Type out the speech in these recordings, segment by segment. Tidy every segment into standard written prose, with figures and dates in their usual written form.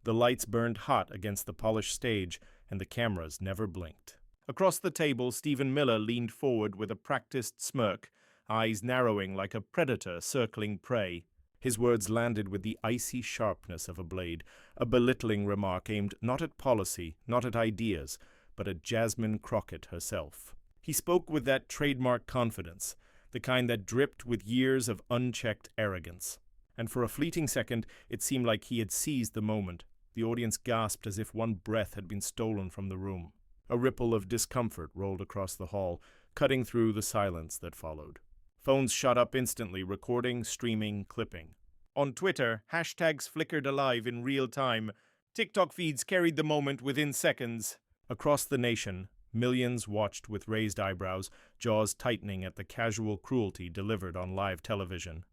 The lights burned hot against the polished stage, and the cameras never blinked. Across the table, Stephen Miller leaned forward with a practiced smirk, eyes narrowing like a predator circling prey. His words landed with the icy sharpness of a blade, a belittling remark aimed not at policy, not at ideas, but at Jasmine Crockett herself. He spoke with that trademark confidence, the kind that dripped with years of unchecked arrogance. And for a fleeting second, it seemed like he had seized the moment. The audience gasped as if one breath had been stolen from the room. A ripple of discomfort rolled across the hall, cutting through the silence that followed. Phones shot up instantly, recording, streaming, clipping. On Twitter, hashtags flickered alive in real time. TikTok feeds carried the moment within seconds. Across the nation, millions watched with raised eyebrows, jaws tightening at the casual cruelty delivered on live television.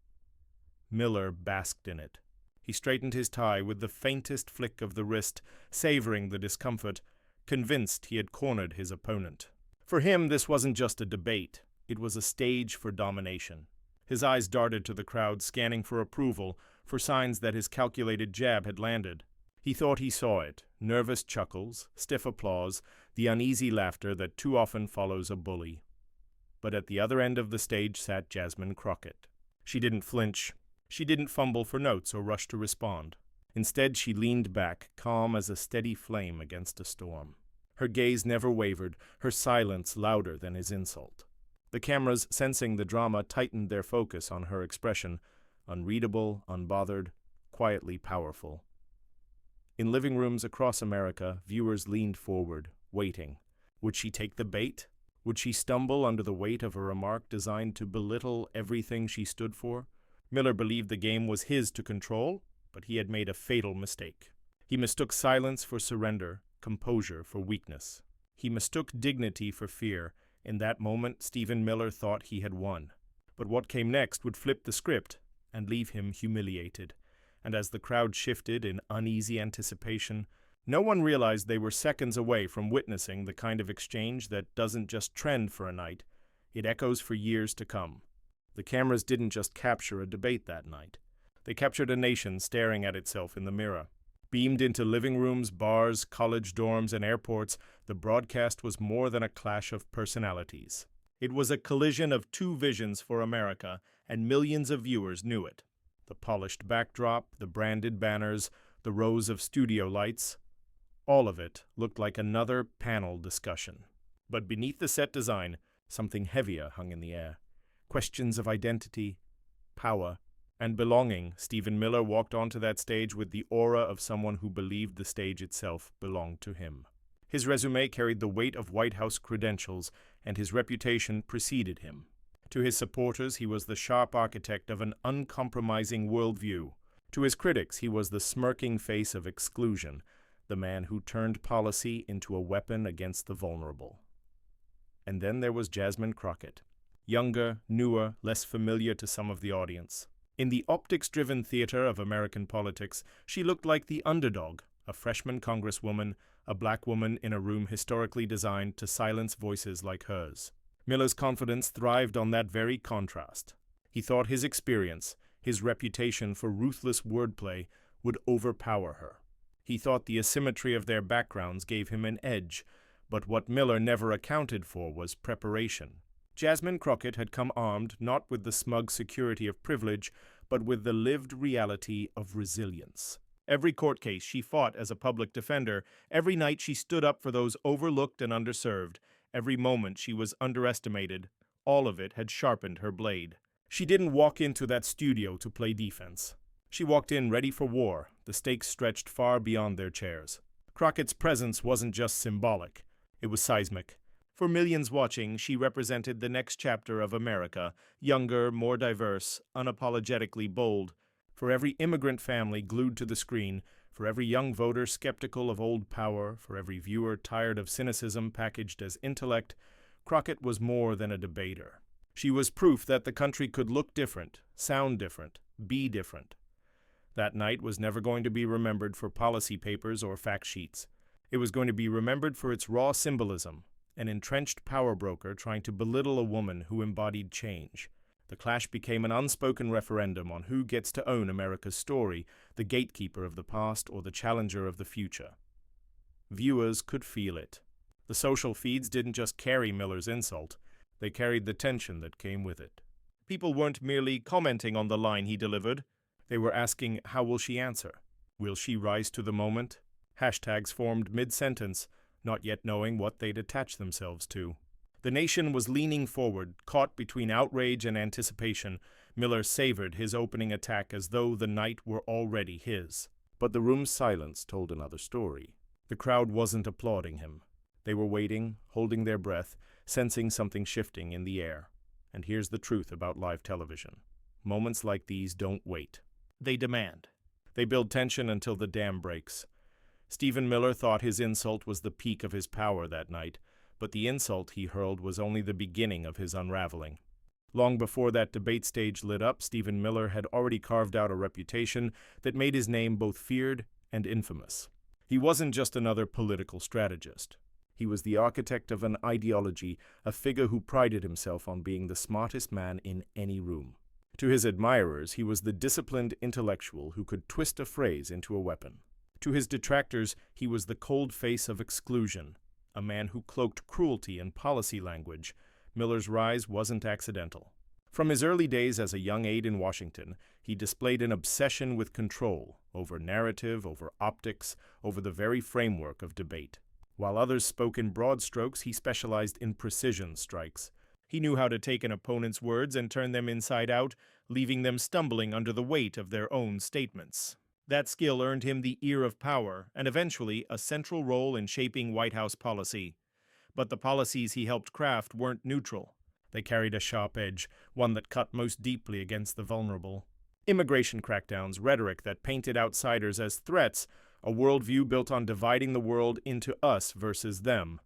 Miller basked in it. He straightened his tie with the faintest flick of the wrist, savoring the discomfort, convinced he had cornered his opponent. For him, this wasn't just a debate. It was a stage for domination. His eyes darted to the crowd, scanning for approval, for signs that his calculated jab had landed. He thought he saw it: nervous chuckles, stiff applause, the uneasy laughter that too often follows a bully. But at the other end of the stage sat Jasmine Crockett. She didn't flinch. She didn't fumble for notes or rush to respond. Instead, she leaned back, calm as a steady flame against a storm. Her gaze never wavered, her silence louder than his insult. The cameras, sensing the drama, tightened their focus on her expression, unreadable, unbothered, quietly powerful. In living rooms across America, viewers leaned forward, waiting. Would she take the bait? Would she stumble under the weight of a remark designed to belittle everything she stood for? Miller believed the game was his to control, but he had made a fatal mistake. He mistook silence for surrender, composure for weakness. He mistook dignity for fear. In that moment, Stephen Miller thought he had won. But what came next would flip the script and leave him humiliated. And as the crowd shifted in uneasy anticipation, no one realized they were seconds away from witnessing the kind of exchange that doesn't just trend for a night, it echoes for years to come. The cameras didn't just capture a debate that night. They captured a nation staring at itself in the mirror. Beamed into living rooms, bars, college dorms, and airports, the broadcast was more than a clash of personalities. It was a collision of two visions for America, and millions of viewers knew it. The polished backdrop, the branded banners, the rows of studio lights, all of it looked like another panel discussion. But beneath the set design, something heavier hung in the air. Questions of identity, power, and belonging. Stephen Miller walked onto that stage with the aura of someone who believed the stage itself belonged to him. His resume carried the weight of White House credentials, and his reputation preceded him. To his supporters, he was the sharp architect of an uncompromising worldview. To his critics, he was the smirking face of exclusion, the man who turned policy into a weapon against the vulnerable. And then there was Jasmine Crockett. Younger, newer, less familiar to some of the audience. In the optics-driven theater of American politics, she looked like the underdog, a freshman congresswoman, a black woman in a room historically designed to silence voices like hers. Miller's confidence thrived on that very contrast. He thought his experience, his reputation for ruthless wordplay, would overpower her. He thought the asymmetry of their backgrounds gave him an edge, but what Miller never accounted for was preparation. Jasmine Crockett had come armed not with the smug security of privilege, but with the lived reality of resilience. Every court case she fought as a public defender, every night she stood up for those overlooked and underserved, every moment she was underestimated, all of it had sharpened her blade. She didn't walk into that studio to play defense. She walked in ready for war, the stakes stretched far beyond their chairs. Crockett's presence wasn't just symbolic, it was seismic. For millions watching, she represented the next chapter of America, younger, more diverse, unapologetically bold. For every immigrant family glued to the screen, for every young voter skeptical of old power, for every viewer tired of cynicism packaged as intellect, Crockett was more than a debater. She was proof that the country could look different, sound different, be different. That night was never going to be remembered for policy papers or fact sheets. It was going to be remembered for its raw symbolism. An entrenched power broker trying to belittle a woman who embodied change. The clash became an unspoken referendum on who gets to own America's story, the gatekeeper of the past or the challenger of the future. Viewers could feel it. The social feeds didn't just carry Miller's insult, they carried the tension that came with it. People weren't merely commenting on the line he delivered, they were asking, how will she answer? Will she rise to the moment? Hashtags formed mid-sentence, not yet knowing what they'd attach themselves to. The nation was leaning forward, caught between outrage and anticipation. Miller savored his opening attack as though the night were already his. But the room's silence told another story. The crowd wasn't applauding him. They were waiting, holding their breath, sensing something shifting in the air. And here's the truth about live television. Moments like these don't wait. They demand. They build tension until the dam breaks. Stephen Miller thought his insult was the peak of his power that night, but the insult he hurled was only the beginning of his unraveling. Long before that debate stage lit up, Stephen Miller had already carved out a reputation that made his name both feared and infamous. He wasn't just another political strategist. He was the architect of an ideology, a figure who prided himself on being the smartest man in any room. To his admirers, he was the disciplined intellectual who could twist a phrase into a weapon. To his detractors, he was the cold face of exclusion, a man who cloaked cruelty in policy language. Miller's rise wasn't accidental. From his early days as a young aide in Washington, he displayed an obsession with control, over narrative, over optics, over the very framework of debate. While others spoke in broad strokes, he specialized in precision strikes. He knew how to take an opponent's words and turn them inside out, leaving them stumbling under the weight of their own statements. That skill earned him the ear of power and eventually a central role in shaping White House policy. But the policies he helped craft weren't neutral. They carried a sharp edge, one that cut most deeply against the vulnerable. Immigration crackdowns, rhetoric that painted outsiders as threats, a worldview built on dividing the world into us versus them.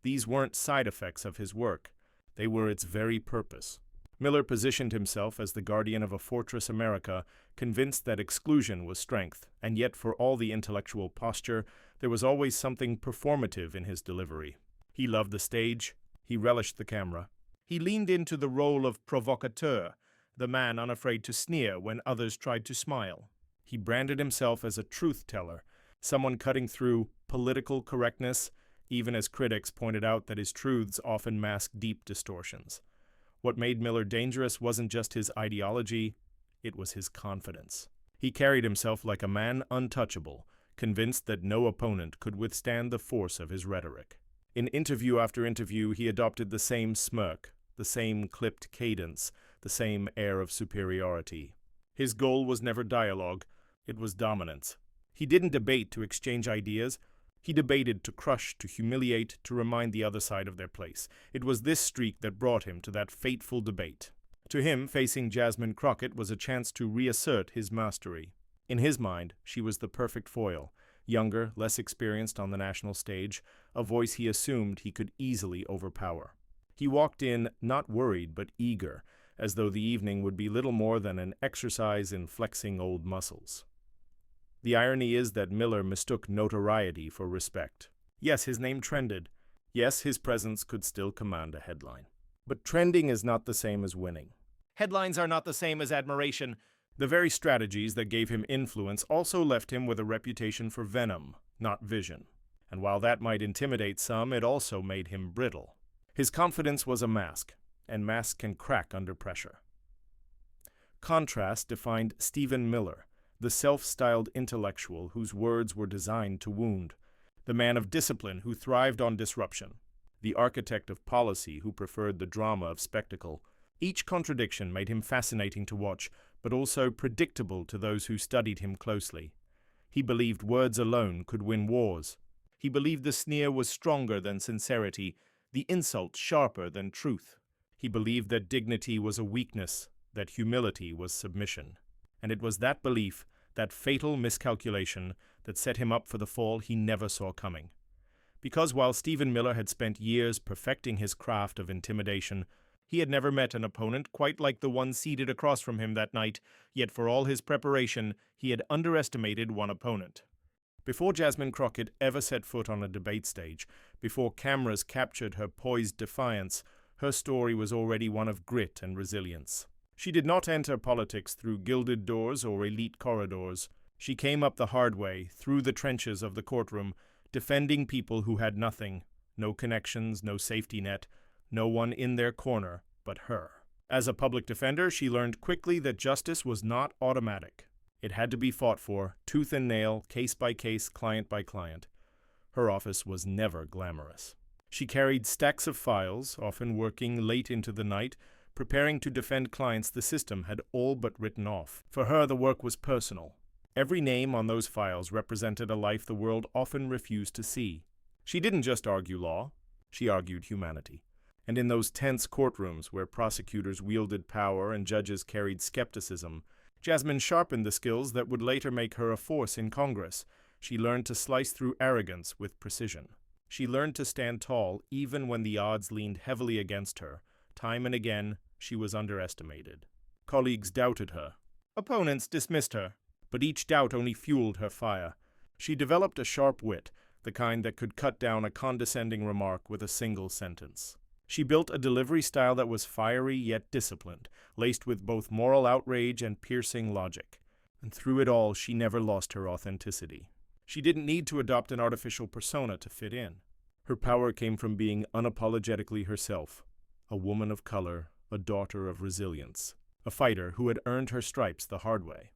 These weren't side effects of his work. They were its very purpose. Miller positioned himself as the guardian of a fortress America, convinced that exclusion was strength, and yet for all the intellectual posture, there was always something performative in his delivery. He loved the stage. He relished the camera. He leaned into the role of provocateur, the man unafraid to sneer when others tried to smile. He branded himself as a truth-teller, someone cutting through political correctness, even as critics pointed out that his truths often masked deep distortions. What made Miller dangerous wasn't just his ideology, it was his confidence. He carried himself like a man untouchable, convinced that no opponent could withstand the force of his rhetoric. In interview after interview, he adopted the same smirk, the same clipped cadence, the same air of superiority. His goal was never dialogue, it was dominance. He didn't debate to exchange ideas. He debated to crush, to humiliate, to remind the other side of their place. It was this streak that brought him to that fateful debate. To him, facing Jasmine Crockett was a chance to reassert his mastery. In his mind, she was the perfect foil, younger, less experienced on the national stage, a voice he assumed he could easily overpower. He walked in not worried but eager, as though the evening would be little more than an exercise in flexing old muscles. The irony is that Miller mistook notoriety for respect. Yes, his name trended. Yes, his presence could still command a headline. But trending is not the same as winning. Headlines are not the same as admiration. The very strategies that gave him influence also left him with a reputation for venom, not vision. And while that might intimidate some, it also made him brittle. His confidence was a mask, and masks can crack under pressure. Contrast defined Stephen Miller, the self-styled intellectual whose words were designed to wound, the man of discipline who thrived on disruption, the architect of policy who preferred the drama of spectacle. Each contradiction made him fascinating to watch, but also predictable to those who studied him closely. He believed words alone could win wars. He believed the sneer was stronger than sincerity, the insult sharper than truth. He believed that dignity was a weakness, that humility was submission. And it was that belief, that fatal miscalculation, that set him up for the fall he never saw coming. Because while Stephen Miller had spent years perfecting his craft of intimidation, he had never met an opponent quite like the one seated across from him that night, yet for all his preparation, he had underestimated one opponent. Before Jasmine Crockett ever set foot on a debate stage, before cameras captured her poised defiance, her story was already one of grit and resilience. She did not enter politics through gilded doors or elite corridors. She came up the hard way, through the trenches of the courtroom, defending people who had nothing, no connections, no safety net, no one in their corner but her. As a public defender, she learned quickly that justice was not automatic. It had to be fought for, tooth and nail, case by case, client by client. Her office was never glamorous. She carried stacks of files, often working late into the night, preparing to defend clients the system had all but written off. For her, the work was personal. Every name on those files represented a life the world often refused to see. She didn't just argue law, she argued humanity. And in those tense courtrooms where prosecutors wielded power and judges carried skepticism, Jasmine sharpened the skills that would later make her a force in Congress. She learned to slice through arrogance with precision. She learned to stand tall even when the odds leaned heavily against her. Time and again, she was underestimated. Colleagues doubted her. Opponents dismissed her. But each doubt only fueled her fire. She developed a sharp wit, the kind that could cut down a condescending remark with a single sentence. She built a delivery style that was fiery yet disciplined, laced with both moral outrage and piercing logic. And through it all, she never lost her authenticity. She didn't need to adopt an artificial persona to fit in. Her power came from being unapologetically herself, a woman of color, a daughter of resilience, a fighter who had earned her stripes the hard way.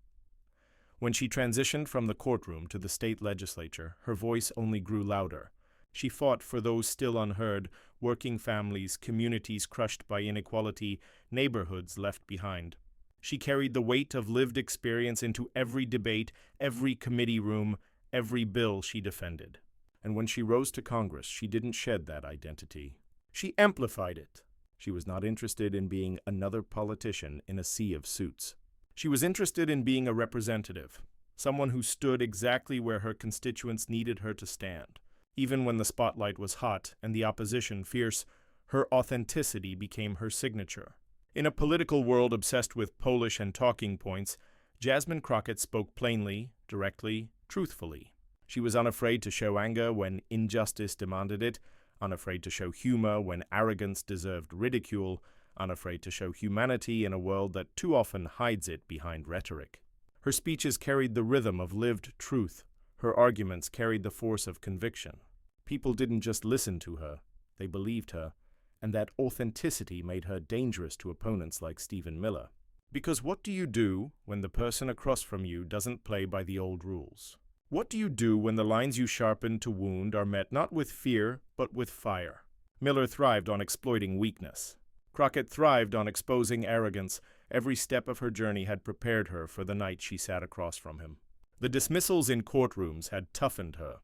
When she transitioned from the courtroom to the state legislature, her voice only grew louder. She fought for those still unheard, working families, communities crushed by inequality, neighborhoods left behind. She carried the weight of lived experience into every debate, every committee room, every bill she defended. And when she rose to Congress, she didn't shed that identity. She amplified it. She was not interested in being another politician in a sea of suits. She was interested in being a representative, someone who stood exactly where her constituents needed her to stand. Even when the spotlight was hot and the opposition fierce, her authenticity became her signature. In a political world obsessed with Polish and talking points, Jasmine Crockett spoke plainly, directly, truthfully. She was unafraid to show anger when injustice demanded it, unafraid to show humor when arrogance deserved ridicule, unafraid to show humanity in a world that too often hides it behind rhetoric. Her speeches carried the rhythm of lived truth. Her arguments carried the force of conviction. People didn't just listen to her, they believed her, and that authenticity made her dangerous to opponents like Stephen Miller. Because what do you do when the person across from you doesn't play by the old rules? What do you do when the lines you sharpened to wound are met not with fear, but with fire? Miller thrived on exploiting weakness. Crockett thrived on exposing arrogance. Every step of her journey had prepared her for the night she sat across from him. The dismissals in courtrooms had toughened her.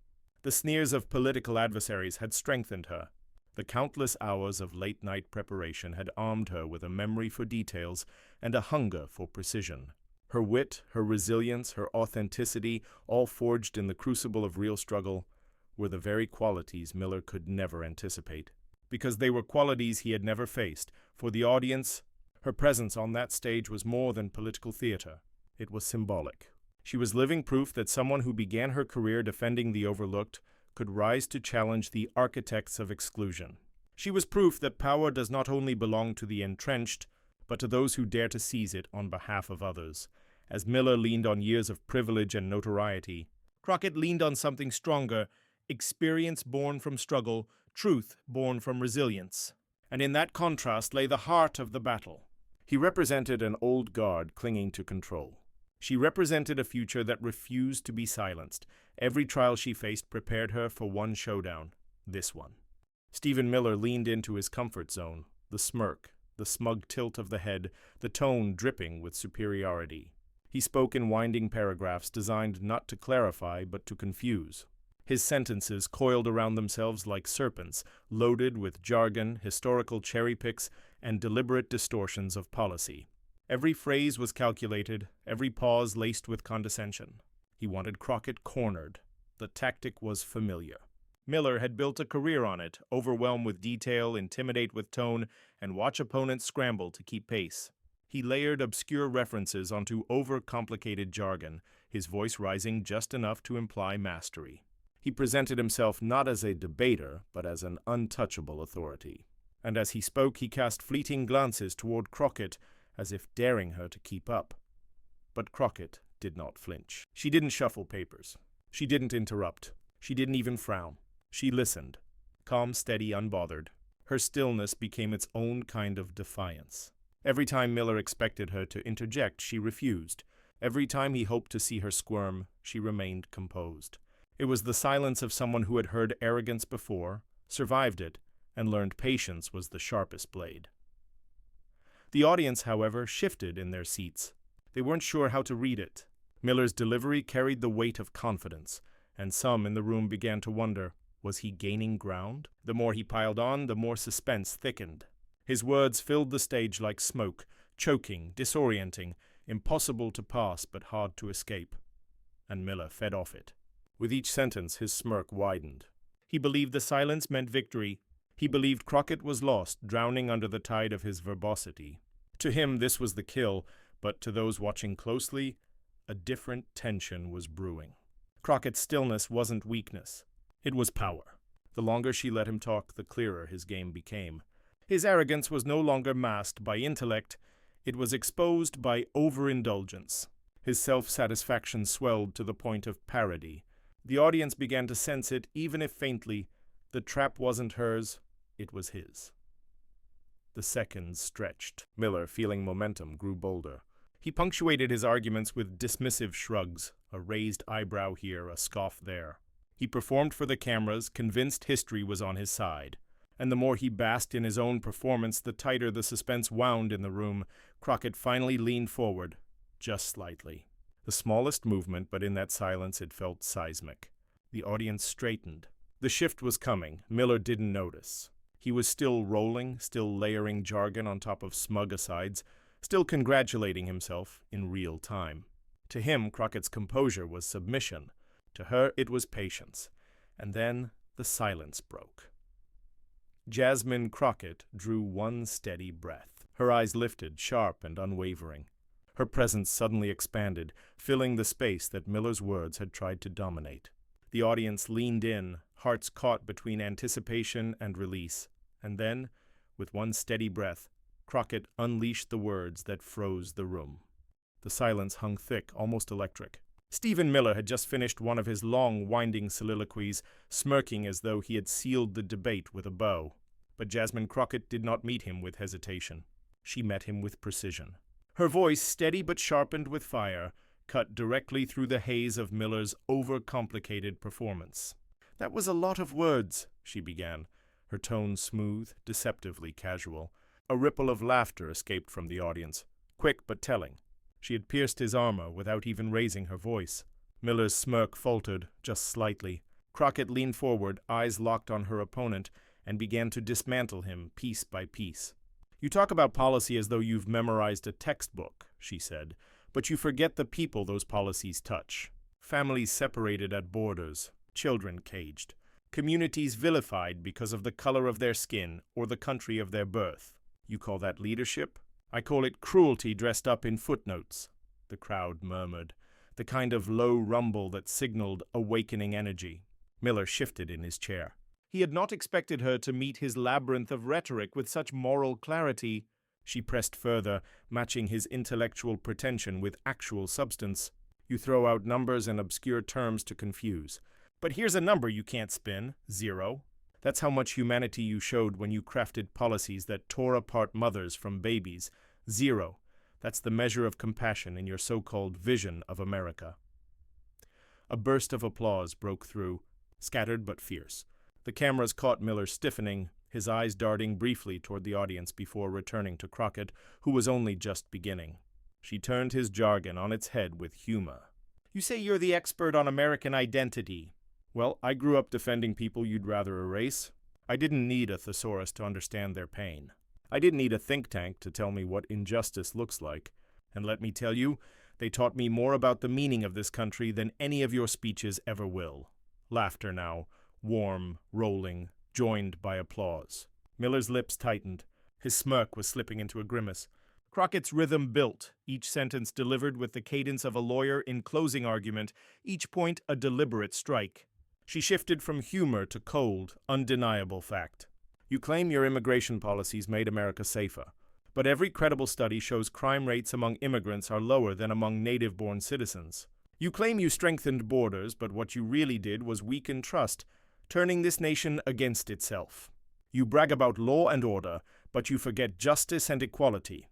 The sneers of political adversaries had strengthened her. The countless hours of late-night preparation had armed her with a memory for details and a hunger for precision. Her wit, her resilience, her authenticity, all forged in the crucible of real struggle, were the very qualities Miller could never anticipate. Because they were qualities he had never faced. For the audience, her presence on that stage was more than political theater. It was symbolic. She was living proof that someone who began her career defending the overlooked could rise to challenge the architects of exclusion. She was proof that power does not only belong to the entrenched, but to those who dare to seize it on behalf of others. As Miller leaned on years of privilege and notoriety, Crockett leaned on something stronger, experience born from struggle, truth born from resilience. And in that contrast lay the heart of the battle. He represented an old guard clinging to control. She represented a future that refused to be silenced. Every trial she faced prepared her for one showdown, this one. Stephen Miller leaned into his comfort zone, the smirk, the smug tilt of the head, the tone dripping with superiority. He spoke in winding paragraphs designed not to clarify but to confuse. His sentences coiled around themselves like serpents, loaded with jargon, historical cherry picks, and deliberate distortions of policy. Every phrase was calculated, every pause laced with condescension. He wanted Crockett cornered. The tactic was familiar. Miller had built a career on it, overwhelm with detail, intimidate with tone, and watch opponents scramble to keep pace. He layered obscure references onto overcomplicated jargon, his voice rising just enough to imply mastery. He presented himself not as a debater, but as an untouchable authority. And as he spoke, he cast fleeting glances toward Crockett, as if daring her to keep up. But Crockett did not flinch. She didn't shuffle papers. She didn't interrupt. She didn't even frown. She listened, calm, steady, unbothered. Her stillness became its own kind of defiance. Every time Miller expected her to interject, she refused. Every time he hoped to see her squirm, she remained composed. It was the silence of someone who had heard arrogance before, survived it, and learned patience was the sharpest blade. The audience, however, shifted in their seats. They weren't sure how to read it. Miller's delivery carried the weight of confidence, and some in the room began to wonder, was he gaining ground? The more he piled on, the more suspense thickened. His words filled the stage like smoke, choking, disorienting, impossible to pass but hard to escape. And Miller fed off it. With each sentence, his smirk widened. He believed the silence meant victory. He believed Crockett was lost, drowning under the tide of his verbosity. To him, this was the kill, but to those watching closely, a different tension was brewing. Crockett's stillness wasn't weakness. It was power. The longer she let him talk, the clearer his game became. His arrogance was no longer masked by intellect. It was exposed by overindulgence. His self-satisfaction swelled to the point of parody. The audience began to sense it, even if faintly. The trap wasn't hers, it was his. The seconds stretched. Miller, feeling momentum, grew bolder. He punctuated his arguments with dismissive shrugs, a raised eyebrow here, a scoff there. He performed for the cameras, convinced history was on his side. And the more he basked in his own performance, the tighter the suspense wound in the room. Crockett finally leaned forward, just slightly. The smallest movement, but in that silence it felt seismic. The audience straightened. The shift was coming. Miller didn't notice. He was still rolling, still layering jargon on top of smug asides, still congratulating himself in real time. To him, Crockett's composure was submission. To her, it was patience. And then the silence broke. Jasmine Crockett drew one steady breath. Her eyes lifted, sharp and unwavering. Her presence suddenly expanded, filling the space that Miller's words had tried to dominate. The audience leaned in, hearts caught between anticipation and release. And then, with one steady breath, Crockett unleashed the words that froze the room. The silence hung thick, almost electric. Stephen Miller had just finished one of his long, winding soliloquies, smirking as though he had sealed the debate with a bow. But Jasmine Crockett did not meet him with hesitation. She met him with precision. Her voice, steady but sharpened with fire, cut directly through the haze of Miller's overcomplicated performance. "That was a lot of words," she began, her tone smooth, deceptively casual. A ripple of laughter escaped from the audience, quick but telling. She had pierced his armor without even raising her voice. Miller's smirk faltered, just slightly. Crockett leaned forward, eyes locked on her opponent, and began to dismantle him piece by piece. "You talk about policy as though you've memorized a textbook," she said, "but you forget the people those policies touch. Families separated at borders, children caged, communities vilified because of the color of their skin or the country of their birth. You call that leadership? I call it cruelty dressed up in footnotes," the crowd murmured, the kind of low rumble that signaled awakening energy. Miller shifted in his chair. He had not expected her to meet his labyrinth of rhetoric with such moral clarity. She pressed further, matching his intellectual pretension with actual substance. "You throw out numbers and obscure terms to confuse. But here's a number you can't spin, 0. That's how much humanity you showed when you crafted policies that tore apart mothers from babies. 0. That's the measure of compassion in your so-called vision of America." A burst of applause broke through, scattered but fierce. The cameras caught Miller stiffening, his eyes darting briefly toward the audience before returning to Crockett, who was only just beginning. She turned his jargon on its head with humor. "You say you're the expert on American identity. Well, I grew up defending people you'd rather erase. I didn't need a thesaurus to understand their pain. I didn't need a think tank to tell me what injustice looks like. And let me tell you, they taught me more about the meaning of this country than any of your speeches ever will." Laughter now, warm, rolling, joined by applause. Miller's lips tightened. His smirk was slipping into a grimace. Crockett's rhythm built, each sentence delivered with the cadence of a lawyer in closing argument, each point a deliberate strike. She shifted from humor to cold, undeniable fact. "You claim your immigration policies made America safer. But every credible study shows crime rates among immigrants are lower than among native-born citizens. You claim you strengthened borders, but what you really did was weaken trust, turning this nation against itself. You brag about law and order, but you forget justice and equality.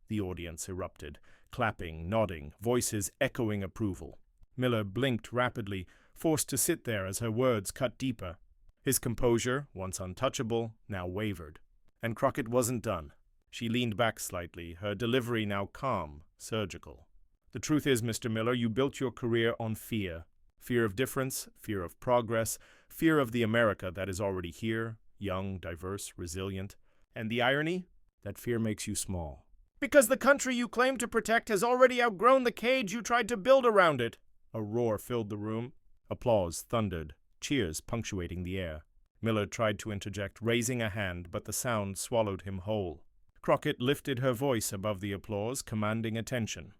The audience erupted, clapping, nodding, voices echoing approval. Miller blinked rapidly, forced to sit there as her words cut deeper. His composure, once untouchable, now wavered. And Crockett wasn't done. She leaned back slightly, her delivery now calm, surgical. The truth is, Mr. Miller, you built your career on fear. Fear of difference, fear of progress, fear of the America that is already here, young, diverse, resilient. And the irony? That fear makes you small. Because the country you claim to protect has already outgrown the cage you tried to build around it. A roar filled the room. Applause thundered, cheers punctuating the air. Miller tried to interject, raising a hand, but the sound swallowed him whole. Crockett lifted her voice above the applause, commanding attention.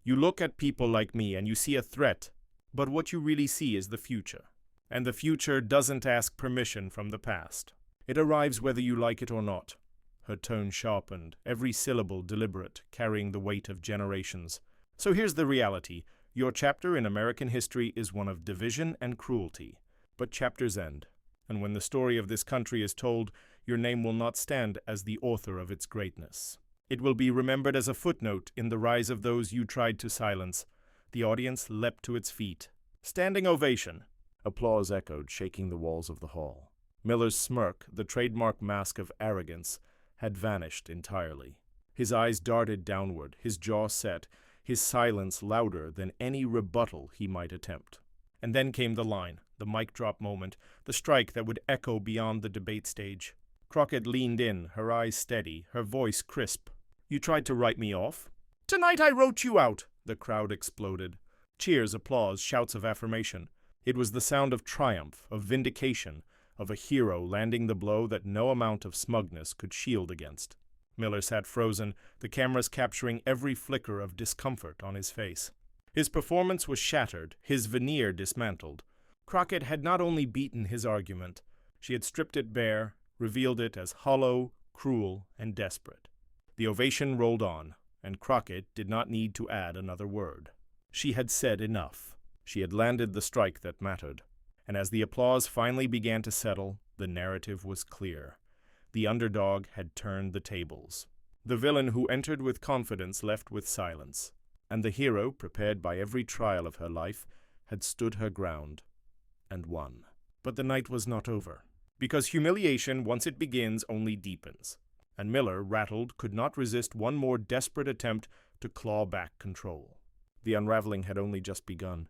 You look at people like me and you see a threat, but what you really see is the future. And the future doesn't ask permission from the past. It arrives whether you like it or not. Her tone sharpened, every syllable deliberate, carrying the weight of generations. So here's the reality. Your chapter in American history is one of division and cruelty. But chapters end. And when the story of this country is told, your name will not stand as the author of its greatness. It will be remembered as a footnote in the rise of those you tried to silence. The audience leapt to its feet. Standing ovation. Applause echoed, shaking the walls of the hall. Miller's smirk, the trademark mask of arrogance, had vanished entirely. His eyes darted downward, his jaw set, his silence louder than any rebuttal he might attempt. And then came the line, the mic drop moment, the strike that would echo beyond the debate stage. Crockett leaned in, her eyes steady, her voice crisp. You tried to write me off? Tonight I wrote you out! The crowd exploded. Cheers, applause, shouts of affirmation. It was the sound of triumph, of vindication, of a hero landing the blow that no amount of smugness could shield against. Miller sat frozen, the cameras capturing every flicker of discomfort on his face. His performance was shattered, his veneer dismantled. Crockett had not only beaten his argument, she had stripped it bare, revealed it as hollow, cruel, and desperate. The ovation rolled on, and Crockett did not need to add another word. She had said enough. She had landed the strike that mattered. And as the applause finally began to settle, the narrative was clear. The underdog had turned the tables. The villain who entered with confidence left with silence. And the hero, prepared by every trial of her life, had stood her ground and won. But the night was not over. Because humiliation, once it begins, only deepens. And Miller, rattled, could not resist one more desperate attempt to claw back control. The unraveling had only just begun.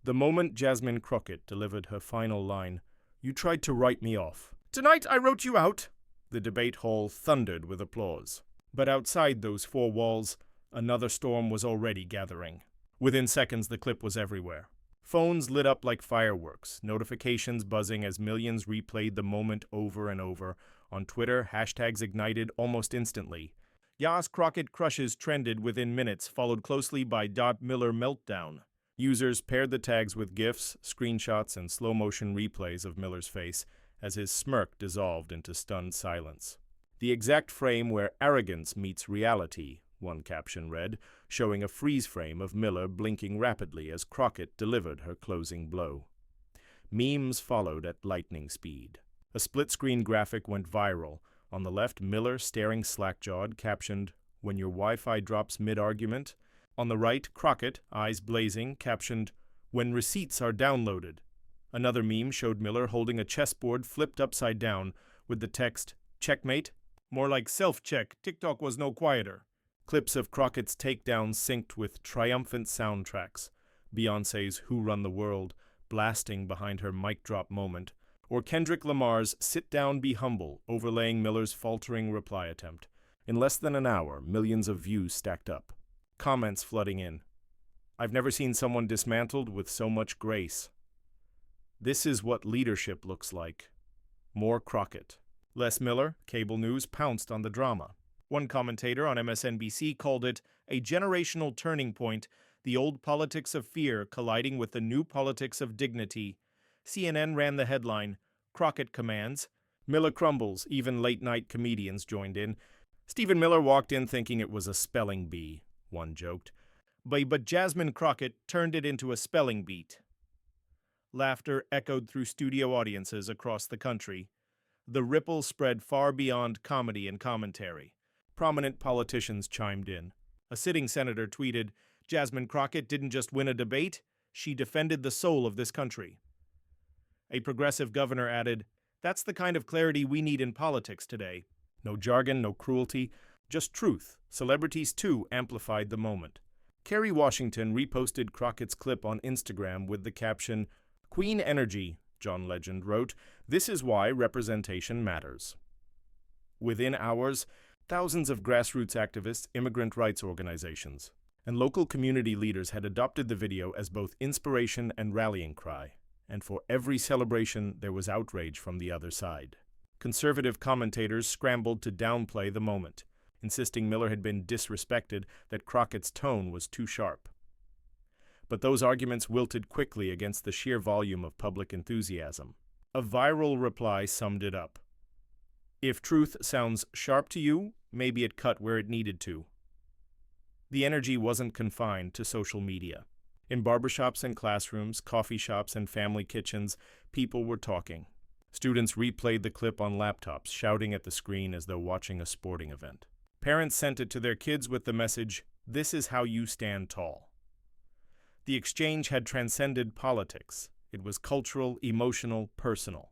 The moment Jasmine Crockett delivered her final line, "You tried to write me off. Tonight I wrote you out." The debate hall thundered with applause. But outside those four walls, another storm was already gathering. Within seconds, the clip was everywhere. Phones lit up like fireworks, notifications buzzing as millions replayed the moment over and over. On Twitter, hashtags ignited almost instantly. Yas Crockett crushes trended within minutes, followed closely by Miller meltdown. Users paired the tags with GIFs, screenshots, and slow-motion replays of Miller's face as his smirk dissolved into stunned silence. The exact frame where arrogance meets reality, one caption read, showing a freeze frame of Miller blinking rapidly as Crockett delivered her closing blow. Memes followed at lightning speed. A split-screen graphic went viral. On the left, Miller, staring slack-jawed, captioned, "When your Wi-Fi drops mid-argument." On the right, Crockett, eyes blazing, captioned, "When receipts are downloaded." Another meme showed Miller holding a chessboard flipped upside down with the text, "Checkmate?" More like self-check, TikTok was no quieter. Clips of Crockett's Takedown synced with triumphant soundtracks. Beyoncé's Who Run the World, blasting behind her mic drop moment, or Kendrick Lamar's Sit Down, Be Humble, overlaying Miller's faltering reply attempt. In less than an hour, millions of views stacked up. Comments flooding in. "I've never seen someone dismantled with so much grace." "This is what leadership looks like." More Crockett. Less Miller, cable news pounced on the drama. One commentator on MSNBC called it a generational turning point, the old politics of fear colliding with the new politics of dignity. CNN ran the headline, "Crockett commands." Miller crumbles, even late-night comedians joined in. Stephen Miller walked in thinking it was a spelling bee, one joked. But Jasmine Crockett turned it into a spelling beat. Laughter echoed through studio audiences across the country. The ripple spread far beyond comedy and commentary. Prominent politicians chimed in. A sitting senator tweeted, "Jasmine Crockett didn't just win a debate, she defended the soul of this country." A progressive governor added, "That's the kind of clarity we need in politics today. No jargon, no cruelty, just truth." Celebrities, too, amplified the moment. Kerry Washington reposted Crockett's clip on Instagram with the caption, "Queen Energy," John Legend wrote, "This is why representation matters." Within hours, thousands of grassroots activists, immigrant rights organizations, and local community leaders had adopted the video as both inspiration and rallying cry. And for every celebration, there was outrage from the other side. Conservative commentators scrambled to downplay the moment, insisting Miller had been disrespected, that Crockett's tone was too sharp. But those arguments wilted quickly against the sheer volume of public enthusiasm. A viral reply summed it up. "If truth sounds sharp to you, maybe it cut where it needed to." The energy wasn't confined to social media. In barbershops and classrooms, coffee shops and family kitchens, people were talking. Students replayed the clip on laptops, shouting at the screen as though watching a sporting event. Parents sent it to their kids with the message, "This is how you stand tall." The exchange had transcended politics. It was cultural, emotional, personal.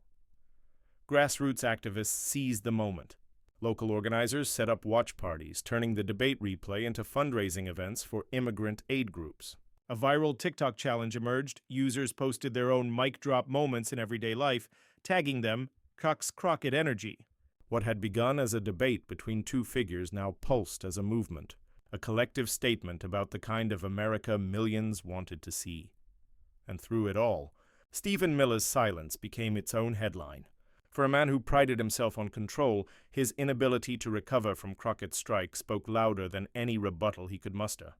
Grassroots activists seized the moment. Local organizers set up watch parties, turning the debate replay into fundraising events for immigrant aid groups. A viral TikTok challenge emerged. Users posted their own mic drop moments in everyday life, tagging them Crockett Energy. What had begun as a debate between two figures now pulsed as a movement, a collective statement about the kind of America millions wanted to see. And through it all, Stephen Miller's silence became its own headline. For a man who prided himself on control, his inability to recover from Crockett's strike spoke louder than any rebuttal he could muster.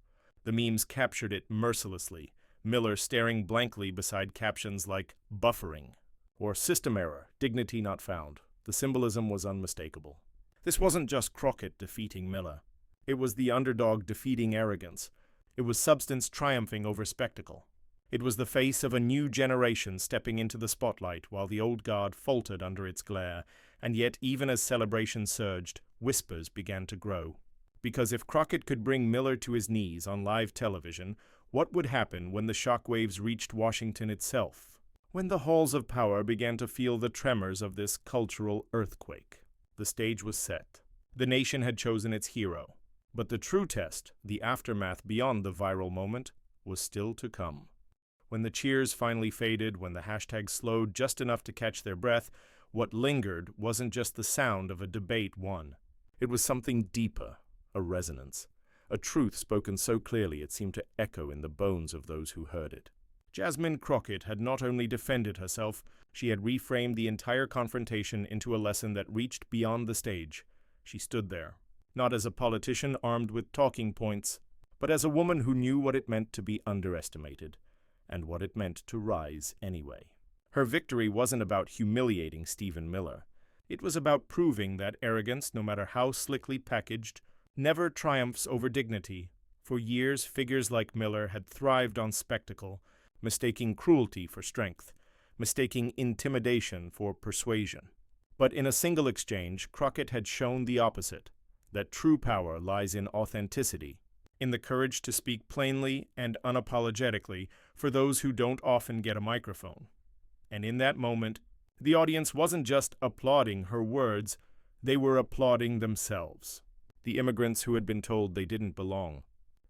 The memes captured it mercilessly, Miller staring blankly beside captions like "buffering" or "system error, dignity not found." The symbolism was unmistakable. This wasn't just Crockett defeating Miller. It was the underdog defeating arrogance. It was substance triumphing over spectacle. It was the face of a new generation stepping into the spotlight while the old guard faltered under its glare, and yet even as celebration surged, whispers began to grow. Because if Crockett could bring Miller to his knees on live television, what would happen when the shockwaves reached Washington itself? When the halls of power began to feel the tremors of this cultural earthquake? The stage was set. The nation had chosen its hero. But the true test, the aftermath beyond the viral moment, was still to come. When the cheers finally faded, when the hashtag slowed just enough to catch their breath, what lingered wasn't just the sound of a debate won. It was something deeper, a resonance, a truth spoken so clearly it seemed to echo in the bones of those who heard it. Jasmine Crockett had not only defended herself, she had reframed the entire confrontation into a lesson that reached beyond the stage. She stood there, not as a politician armed with talking points, but as a woman who knew what it meant to be underestimated, and what it meant to rise anyway. Her victory wasn't about humiliating Stephen Miller. It was about proving that arrogance, no matter how slickly packaged, never triumphs over dignity. For years, figures like Miller had thrived on spectacle, mistaking cruelty for strength, mistaking intimidation for persuasion. But in a single exchange, Crockett had shown the opposite, that true power lies in authenticity, in the courage to speak plainly and unapologetically for those who don't often get a microphone. And in that moment, the audience wasn't just applauding her words, they were applauding themselves. The immigrants who had been told they didn't belong.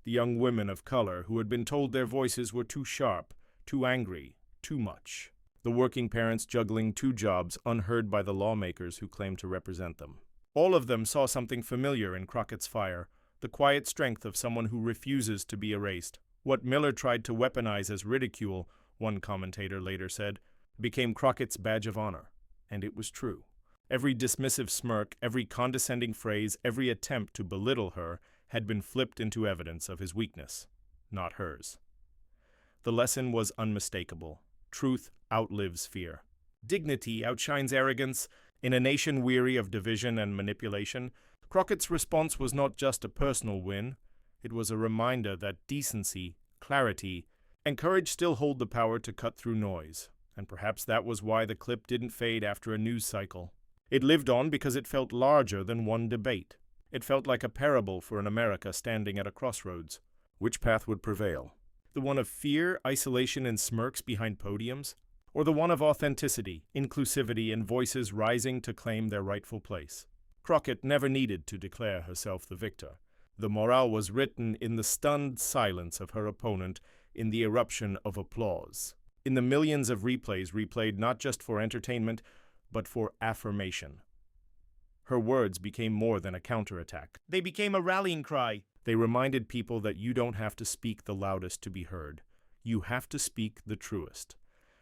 The young women of color who had been told their voices were too sharp, too angry, too much. The working parents juggling two jobs unheard by the lawmakers who claimed to represent them. All of them saw something familiar in Crockett's fire, the quiet strength of someone who refuses to be erased. What Miller tried to weaponize as ridicule, one commentator later said, became Crockett's badge of honor. And it was true. Every dismissive smirk, every condescending phrase, every attempt to belittle her had been flipped into evidence of his weakness, not hers. The lesson was unmistakable. Truth outlives fear. Dignity outshines arrogance. In a nation weary of division and manipulation, Crockett's response was not just a personal win, it was a reminder that decency, clarity, and courage still hold the power to cut through noise. And perhaps that was why the clip didn't fade after a news cycle. It lived on because it felt larger than one debate. It felt like a parable for an America standing at a crossroads. Which path would prevail? The one of fear, isolation, and smirks behind podiums? Or the one of authenticity, inclusivity, and voices rising to claim their rightful place? Crockett never needed to declare herself the victor. The morale was written in the stunned silence of her opponent, in the eruption of applause, in the millions of replays replayed not just for entertainment, but for affirmation. Her words became more than a counterattack. They became a rallying cry. They reminded people that you don't have to speak the loudest to be heard. You have to speak the truest.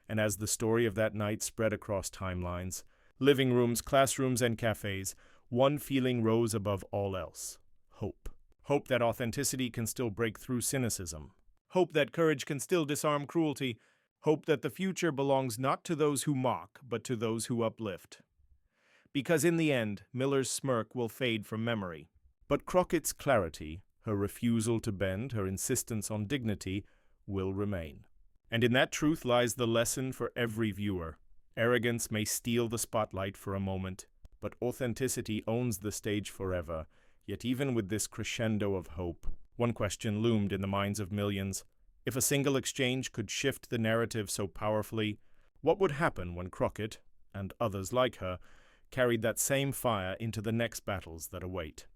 And as the story of that night spread across timelines, living rooms, classrooms, and cafes, one feeling rose above all else: hope. Hope that authenticity can still break through cynicism. Hope that courage can still disarm cruelty. Hope that the future belongs not to those who mock, but to those who uplift. Because in the end, Miller's smirk will fade from memory. But Crockett's clarity, her refusal to bend, her insistence on dignity, will remain. And in that truth lies the lesson for every viewer. Arrogance may steal the spotlight for a moment, but authenticity owns the stage forever. Yet even with this crescendo of hope, one question loomed in the minds of millions. If a single exchange could shift the narrative so powerfully, what would happen when Crockett, and others like her, carried that same fire into the next battles that await?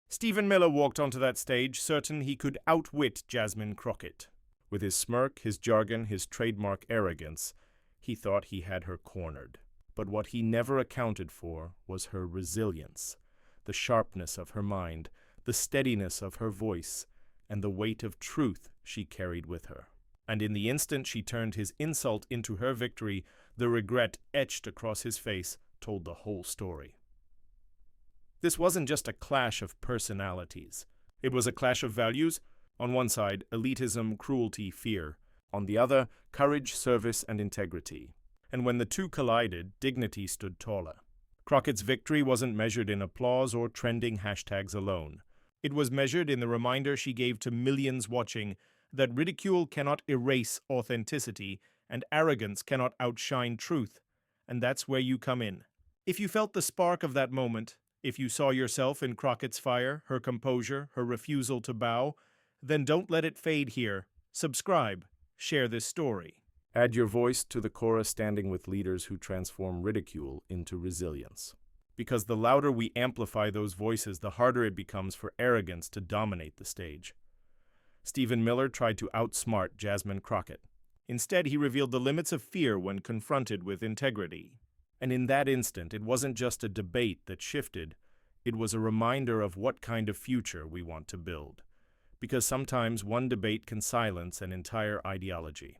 Stephen Miller walked onto that stage, certain he could outwit Jasmine Crockett. With his smirk, his jargon, his trademark arrogance, he thought he had her cornered. But what he never accounted for was her resilience, the sharpness of her mind, the steadiness of her voice, and the weight of truth she carried with her. And in the instant she turned his insult into her victory, the regret etched across his face told the whole story. This wasn't just a clash of personalities. It was a clash of values. On one side, elitism, cruelty, fear. On the other, courage, service, and integrity. And when the two collided, dignity stood taller. Crockett's victory wasn't measured in applause or trending hashtags alone. It was measured in the reminder she gave to millions watching that ridicule cannot erase authenticity and arrogance cannot outshine truth. And that's where you come in. If you felt the spark of that moment, if you saw yourself in Crockett's fire, her composure, her refusal to bow, then don't let it fade here. Subscribe. Share this story. Add your voice to the chorus standing with leaders who transform ridicule into resilience. Because the louder we amplify those voices, the harder it becomes for arrogance to dominate the stage. Stephen Miller tried to outsmart Jasmine Crockett. Instead, he revealed the limits of fear when confronted with integrity. And in that instant, it wasn't just a debate that shifted, it was a reminder of what kind of future we want to build. Because sometimes one debate can silence an entire ideology.